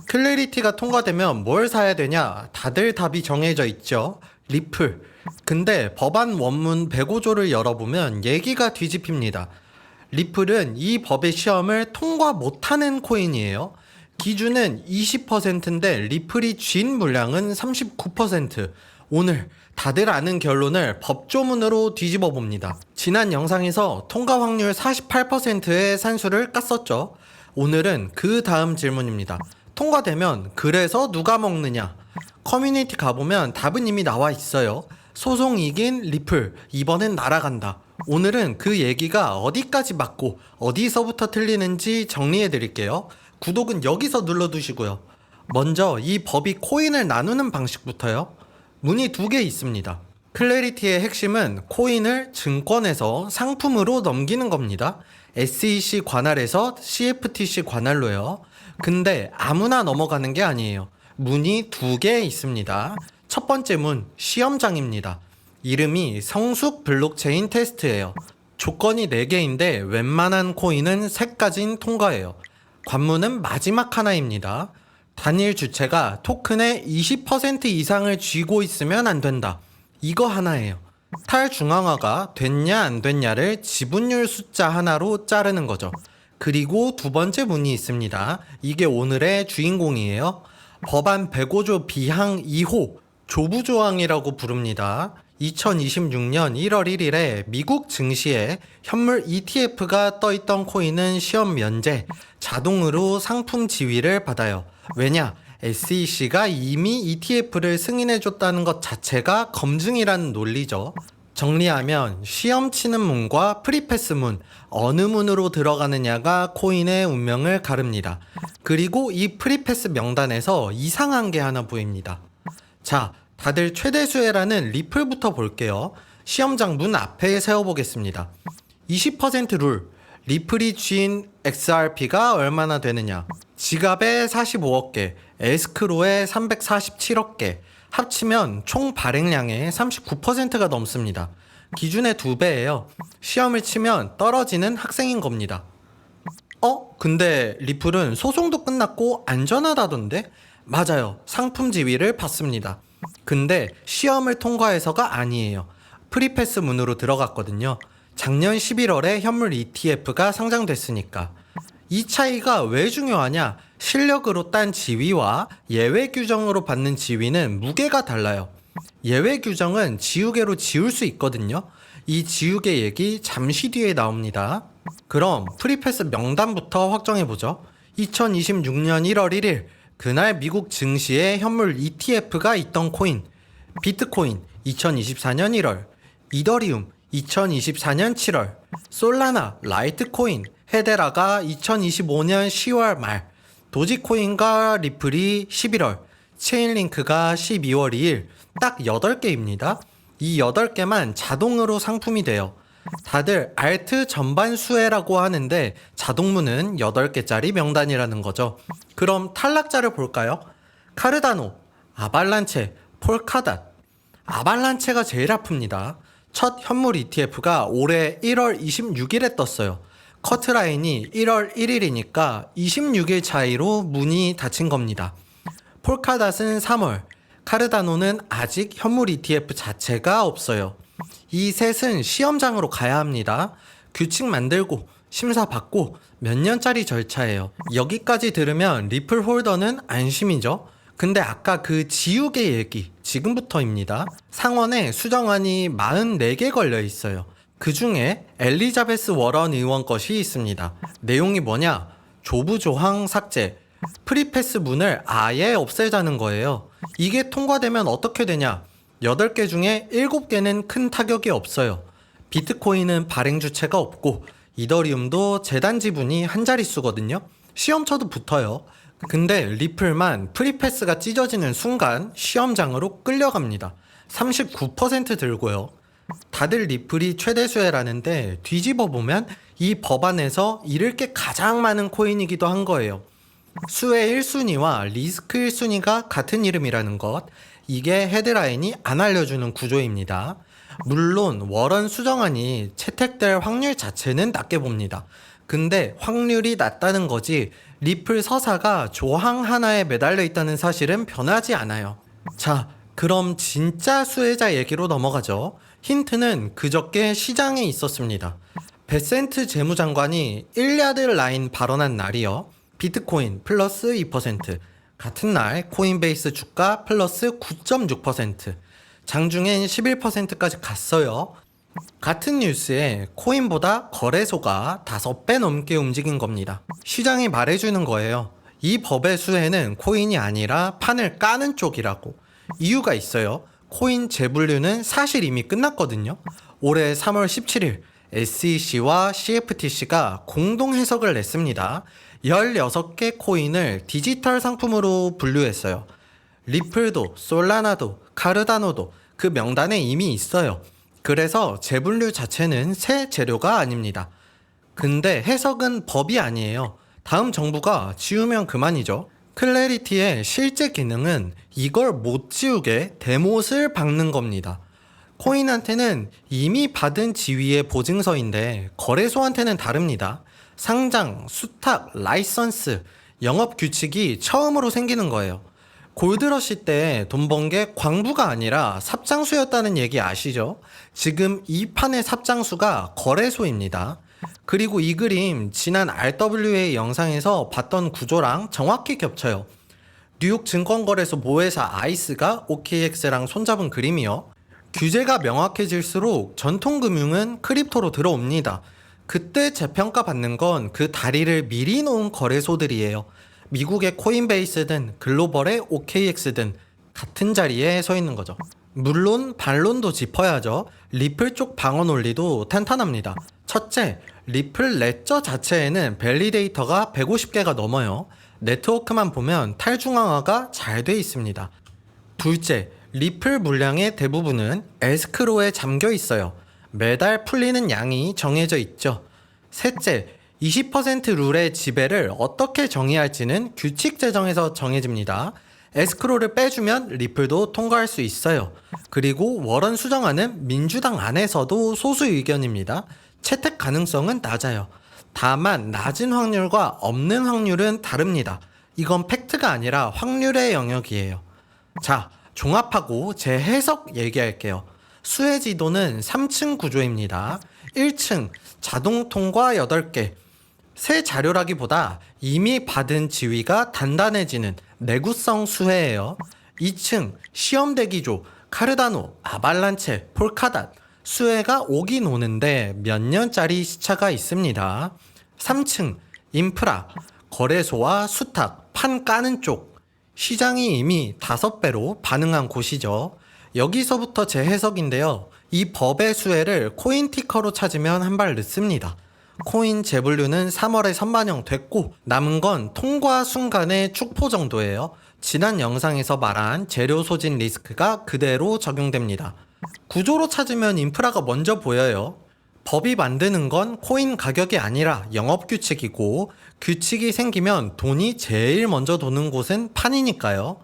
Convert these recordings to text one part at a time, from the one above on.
클래리티가 통과되면 뭘 사야 되냐? 다들 답이 정해져 있죠. 리플. 근데 법안 원문 105조를 열어보면 얘기가 뒤집힙니다. 리플은 이 법의 시험을 통과 못하는 코인이에요. 기준은 20%인데 리플이 쥔 물량은 39%. 오늘 다들 아는 결론을 법조문으로 뒤집어 봅니다. 지난 영상에서 통과 확률 48%의 산수를 깠었죠. 오늘은 그 다음 질문입니다. 통과되면 그래서 누가 먹느냐? 커뮤니티 가보면 답은 이미 나와 있어요. 소송 이긴 리플, 이번엔 날아간다. 오늘은 그 얘기가 어디까지 맞고 어디서부터 틀리는지 정리해 드릴게요. 구독은 여기서 눌러두시고요. 먼저 이 법이 코인을 나누는 방식부터요. 문이 두 개 있습니다. 클래리티의 핵심은 코인을 증권에서 상품으로 넘기는 겁니다. SEC 관할에서 CFTC 관할로요. 근데 아무나 넘어가는 게 아니에요. 문이 두 개 있습니다. 첫 번째 문, 시험장입니다. 이름이 성숙 블록체인 테스트예요. 조건이 4개인데 웬만한 코인은 3까지는 통과해요. 관문은 마지막 하나입니다. 단일 주체가 토큰의 20% 이상을 쥐고 있으면 안 된다. 이거 하나예요. 탈중앙화가 됐냐 안 됐냐를 지분율 숫자 하나로 자르는 거죠. 그리고 두 번째 문이 있습니다. 이게 오늘의 주인공이에요. 법안 105조 비항 2호 조부조항이라고 부릅니다. 2026년 1월 1일에 미국 증시에 현물 ETF가 떠있던 코인은 시험 면제, 자동으로 상품 지위를 받아요. 왜냐? SEC가 이미 ETF를 승인해줬다는 것 자체가 검증이라는 논리죠. 정리하면 시험 치는 문과 프리패스 문, 어느 문으로 들어가느냐가 코인의 운명을 가릅니다. 그리고 이 프리패스 명단에서 이상한 게 하나 보입니다. 자, 다들 최대 수혜라는 리플부터 볼게요. 시험장 문 앞에 세워보겠습니다. 20% 룰, 리플이 쥔 XRP가 얼마나 되느냐? 지갑에 45억 개, 에스크로에 347억 개, 합치면 총 발행량의 39%가 넘습니다. 기준의 2배예요. 시험을 치면 떨어지는 학생인 겁니다. 근데 리플은 소송도 끝났고 안전하다던데? 맞아요. 상품 지위를 받습니다. 근데 시험을 통과해서가 아니에요. 프리패스 문으로 들어갔거든요. 작년 11월에 현물 ETF가 상장됐으니까. 이 차이가 왜 중요하냐? 실력으로 딴 지위와 예외 규정으로 받는 지위는 무게가 달라요. 예외 규정은 지우개로 지울 수 있거든요. 이 지우개 얘기 잠시 뒤에 나옵니다. 그럼 프리패스 명단부터 확정해보죠. 2026년 1월 1일 그날 미국 증시에 현물 ETF가 있던 코인, 비트코인 2024년 1월, 이더리움 2024년 7월, 솔라나, 라이트코인, 헤데라가 2025년 10월 말, 도지코인과 리플이 11월, 체인링크가 12월 2일, 딱 8개입니다. 이 8개만 자동으로 상품이 돼요. 다들 알트 전반 수혜라고 하는데 자동문은 8개짜리 명단이라는 거죠. 그럼 탈락자를 볼까요? 카르다노, 아발란체, 폴카닷. 아발란체가 제일 아픕니다. 첫 현물 ETF가 올해 1월 26일에 떴어요. 커트라인이 1월 1일이니까 26일 차이로 문이 닫힌 겁니다. 폴카닷은 3월, 카르다노는 아직 현물 ETF 자체가 없어요. 이 셋은 시험장으로 가야 합니다. 규칙 만들고 심사 받고 몇 년짜리 절차예요. 여기까지 들으면 리플 홀더는 안심이죠. 근데 아까 그 지우개 얘기 지금부터입니다. 상원에 수정안이 44개 걸려 있어요. 그 중에 엘리자베스 워런 의원 것이 있습니다. 내용이 뭐냐? 조부조항 삭제, 프리패스 문을 아예 없애자는 거예요. 이게 통과되면 어떻게 되냐? 8개 중에 7개는 큰 타격이 없어요. 비트코인은 발행 주체가 없고 이더리움도 재단 지분이 한 자릿수거든요. 시험쳐도 붙어요. 근데 리플만 프리패스가 찢어지는 순간 시험장으로 끌려갑니다. 39% 들고요. 다들 리플이 최대 수혜라는데 뒤집어 보면 이 법안에서 잃을 게 가장 많은 코인이기도 한 거예요. 수혜 1순위와 리스크 1순위가 같은 이름이라는 것. 이게 헤드라인이 안 알려주는 구조입니다. 물론 워런 수정안이 채택될 확률 자체는 낮게 봅니다. 근데 확률이 낮다는 거지 리플 서사가 조항 하나에 매달려 있다는 사실은 변하지 않아요. 자, 그럼 진짜 수혜자 얘기로 넘어가죠. 힌트는 그저께 시장에 있었습니다. 베센트 재무장관이 일리아드 라인 발언한 날이요. 비트코인 플러스 2%, 같은 날 코인베이스 주가 플러스 9.6%, 장중엔 11%까지 갔어요. 같은 뉴스에 코인보다 거래소가 5배 넘게 움직인 겁니다. 시장이 말해주는 거예요. 이 법의 수혜는 코인이 아니라 판을 까는 쪽이라고. 이유가 있어요. 코인 재분류는 사실 이미 끝났거든요. 올해 3월 17일 SEC와 CFTC가 공동 해석을 냈습니다. 16개 코인을 디지털 상품으로 분류했어요. 리플도, 솔라나도, 카르다노도 그 명단에 이미 있어요. 그래서 재분류 자체는 새 재료가 아닙니다. 근데 해석은 법이 아니에요. 다음 정부가 지우면 그만이죠. 클래리티의 실제 기능은 이걸 못 지우게 대못을 박는 겁니다. 코인한테는 이미 받은 지위의 보증서인데 거래소한테는 다릅니다. 상장, 수탁, 라이선스, 영업 규칙이 처음으로 생기는 거예요. 골드러시 때 돈 번 게 광부가 아니라 삽장수였다는 얘기 아시죠? 지금 이 판의 삽장수가 거래소입니다. 그리고 이 그림 지난 RWA 영상에서 봤던 구조랑 정확히 겹쳐요. 뉴욕 증권거래소 모회사 아이스가 OKX랑 손잡은 그림이요. 규제가 명확해질수록 전통금융은 크립토로 들어옵니다. 그때 재평가 받는 건 그 다리를 미리 놓은 거래소들이에요. 미국의 코인베이스든 글로벌의 OKX든 같은 자리에 서 있는 거죠. 물론 반론도 짚어야죠. 리플 쪽 방어 논리도 탄탄합니다. 첫째, 리플 레저 자체에는 밸리데이터가 150개가 넘어요. 네트워크만 보면 탈중앙화가 잘 돼 있습니다. 둘째, 리플 물량의 대부분은 에스크로에 잠겨 있어요. 매달 풀리는 양이 정해져 있죠. 셋째, 20% 룰의 지배를 어떻게 정의할지는 규칙 제정에서 정해집니다. 에스크로를 빼주면 리플도 통과할 수 있어요. 그리고 워런 수정안은 민주당 안에서도 소수 의견입니다. 채택 가능성은 낮아요. 다만 낮은 확률과 없는 확률은 다릅니다. 이건 팩트가 아니라 확률의 영역이에요. 자, 종합하고 제 해석 얘기할게요. 수혜 지도는 3층 구조입니다. 1층 자동 통과 8개. 새 자료라기보다 이미 받은 지위가 단단해지는 내구성 수혜예요. 2층 시험 대기조 카르다노, 아발란체, 폴카닷. 수혜가 오긴 오는데 몇 년짜리 시차가 있습니다. 3층 인프라 거래소와 수탁, 판 까는 쪽. 시장이 이미 5배로 반응한 곳이죠. 여기서부터 제 해석인데요. 이 법의 수혜를 코인 티커로 찾으면 한 발 늦습니다. 코인 재분류는 3월에 선반영 됐고 남은 건 통과 순간의 축포 정도예요. 지난 영상에서 말한 재료 소진 리스크가 그대로 적용됩니다. 구조로 찾으면 인프라가 먼저 보여요. 법이 만드는 건 코인 가격이 아니라 영업 규칙이고 규칙이 생기면 돈이 제일 먼저 도는 곳은 판이니까요.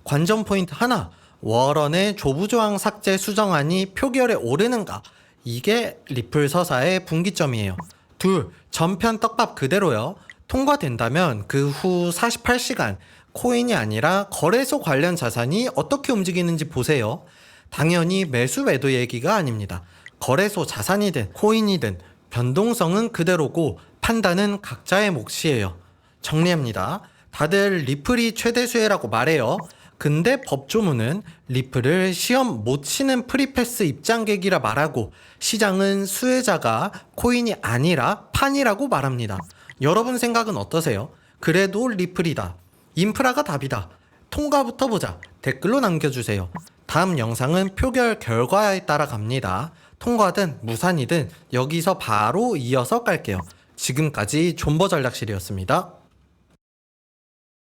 관전 포인트 하나, 워런의 조부조항 삭제 수정안이 표결에 오르는가? 이게 리플 서사의 분기점이에요. 둘, 전편 떡밥 그대로요. 통과된다면 그 후 48시간 코인이 아니라 거래소 관련 자산이 어떻게 움직이는지 보세요. 당연히 매수 매도 얘기가 아닙니다. 거래소 자산이든 코인이든 변동성은 그대로고 판단은 각자의 몫이에요. 정리합니다. 다들 리플이 최대 수혜라고 말해요. 근데 법조문은 리플을 시험 못 치는 프리패스 입장객이라 말하고 시장은 수혜자가 코인이 아니라 판이라고 말합니다. 여러분 생각은 어떠세요? 그래도 리플이다. 인프라가 답이다. 통과부터 보자. 댓글로 남겨주세요. 다음 영상은 표결 결과에 따라 갑니다. 통과든 무산이든 여기서 바로 이어서 깔게요. 지금까지 존버전략실이었습니다.